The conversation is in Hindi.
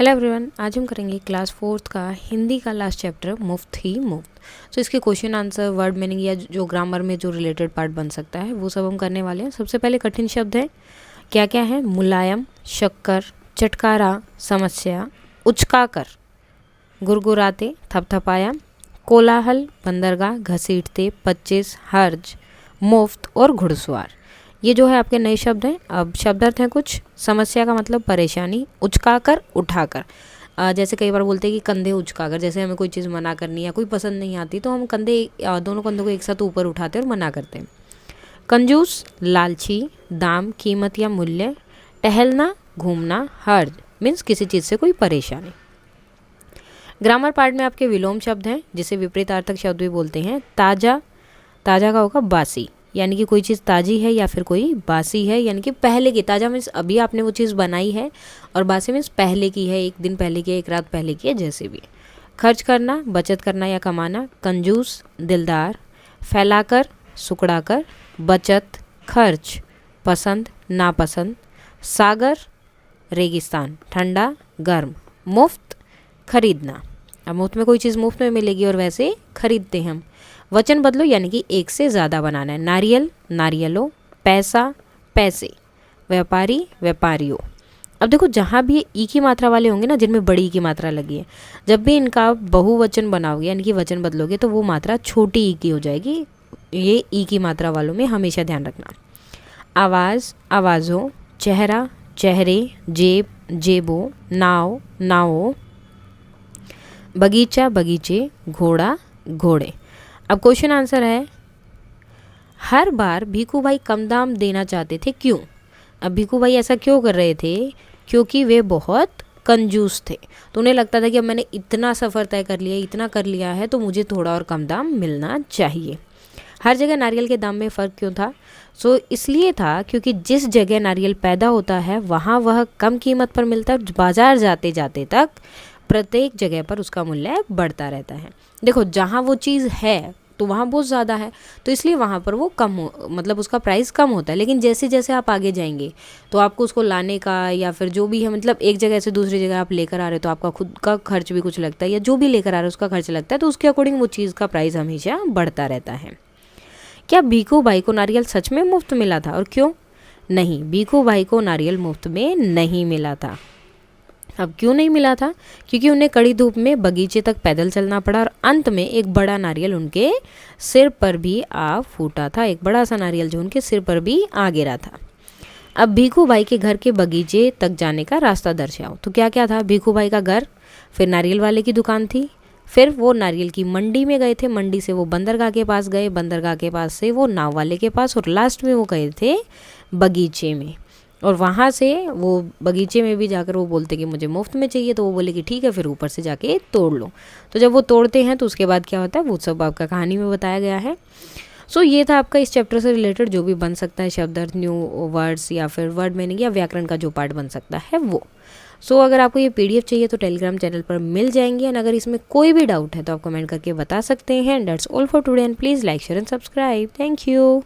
हेलो एवरीवन, आज हम करेंगे क्लास 4th का हिंदी का लास्ट चैप्टर मुफ्त ही मुफ्त। इसके क्वेश्चन आंसर, वर्ड मीनिंग या जो ग्रामर में जो रिलेटेड पार्ट बन सकता है वो सब हम करने वाले हैं। सबसे पहले कठिन शब्द है, क्या क्या है? मुलायम, शक्कर, चटकारा, समस्या, उचकाकर, गुरगुराते, थपथपाया, कोलाहल, बंदरगाह, घसीटते, 25, हर्ज, मुफ्त और घुड़सवार। ये जो है आपके नए शब्द हैं। अब शब्दार्थ हैं कुछ। समस्या का मतलब परेशानी, उचकाकर, उठाकर। जैसे कई बार बोलते हैं कि कंधे उचकाकर, जैसे हमें कोई चीज़ मना करनी है, कोई पसंद नहीं आती तो हम कंधे दोनों कंधों को एक साथ ऊपर उठाते हैं और मना करते हैं। कंजूस, लालची, दाम, कीमत या मूल्य, टहलना, घूमना, हर्ज मीन्स किसी चीज़ से कोई परेशानी। ग्रामर पार्ट में आपके विलोम शब्द हैं जिसे विपरीतार्थक शब्द भी बोलते हैं। ताज़ा, ताज़ा का होगा बासी, यानी कि कोई चीज़ ताज़ी है या फिर कोई बासी है, यानी कि पहले की। ताज़ा मीन्स अभी आपने वो चीज़ बनाई है, और बासी मीन्स पहले की है, एक दिन पहले की है, एक रात पहले की है, जैसे भी। खर्च करना, बचत करना या कमाना। कंजूस, दिलदार, फैलाकर, सुकड़ाकर, बचत, खर्च, पसंद, नापसंद, सागर, रेगिस्तान, ठंडा, गर्म, मुफ्त, खरीदना। अब मुफ्त में कोई चीज़ मुफ्त में मिलेगी और वैसे खरीदते हैं हम। वचन बदलो, यानी कि एक से ज़्यादा बनाना है। नारियल, नारियलों, पैसा, पैसे, व्यापारी, व्यापारियों। अब देखो, जहाँ भी ई की मात्रा वाले होंगे ना, जिनमें बड़ी ई की मात्रा लगी है, जब भी इनका बहुवचन बनाओगे यानी कि वचन बदलोगे तो वो मात्रा छोटी ई की हो जाएगी। ये ई की मात्रा वालों में हमेशा ध्यान रखना। आवाज़, आवाज़ों, चेहरा, चेहरे, जेब, जेबों, नाव, नावों, बगीचा, बगीचे, घोड़ा, घोड़े। अब क्वेश्चन आंसर है, हर बार भीखू भाई कम दाम देना चाहते थे, क्यों? अब भीखू भाई ऐसा क्यों कर रहे थे? क्योंकि वे बहुत कंजूस थे। तो उन्हें लगता था कि अब मैंने इतना सफ़र तय कर लिया, इतना कर लिया है, तो मुझे थोड़ा और कम दाम मिलना चाहिए। हर जगह नारियल के दाम में फ़र्क क्यों था? इसलिए था क्योंकि जिस जगह नारियल पैदा होता है वहाँ वह कम कीमत पर मिलता है, बाजार जाते जाते तक प्रत्येक जगह पर उसका मूल्य बढ़ता रहता है। देखो, जहाँ वो चीज़ है तो वहाँ बहुत ज़्यादा है, तो इसलिए वहाँ पर वो कम हो, मतलब उसका प्राइस कम होता है। लेकिन जैसे जैसे आप आगे जाएंगे तो आपको उसको लाने का या फिर जो भी है, मतलब एक जगह से दूसरी जगह आप लेकर आ रहे हो तो आपका खुद का खर्च भी कुछ लगता है, या जो भी लेकर आ रहे हो उसका खर्च लगता है, तो उसके अकॉर्डिंग वो चीज़ का प्राइस हमेशा बढ़ता रहता है। क्या भीखू भाई को नारियल सच में मुफ्त मिला था और क्यों? नहीं, भीखू भाई को नारियल मुफ्त में नहीं मिला था। अब क्यों नहीं मिला था? क्योंकि उन्हें कड़ी धूप में बगीचे तक पैदल चलना पड़ा और अंत में एक बड़ा नारियल उनके सिर पर भी आ फूटा था। एक बड़ा सा नारियल जो उनके सिर पर भी आ गिरा था। अब भीखू भाई के घर के बगीचे तक जाने का रास्ता दर्शाओ। तो क्या क्या था? भीखू भाई का घर, फिर नारियल वाले की दुकान थी, फिर वो नारियल की मंडी में गए थे, मंडी से वो बंदरगाह के पास गए, बंदरगाह के पास से वो नाव वाले के पास, और लास्ट में वो गए थे बगीचे में। और वहाँ से वो बगीचे में भी जाकर वो बोलते कि मुझे मुफ्त में चाहिए, तो वो बोले कि ठीक है, फिर ऊपर से जाके तोड़ लो। तो जब वो तोड़ते हैं तो उसके बाद क्या होता है वो सब आपका कहानी में बताया गया है। ये था आपका इस चैप्टर से रिलेटेड जो भी बन सकता है, शब्दार्थ, न्यू वर्ड्स या फिर वर्ड मीनिंग या व्याकरण का जो पार्ट बन सकता है वो। अगर आपको ये PDF चाहिए तो टेलीग्राम चैनल पर मिल जाएंगे, एंड अगर इसमें कोई भी डाउट है तो आप कमेंट करके बता सकते हैं। That's all for today, and please like, share and subscribe. Thank you.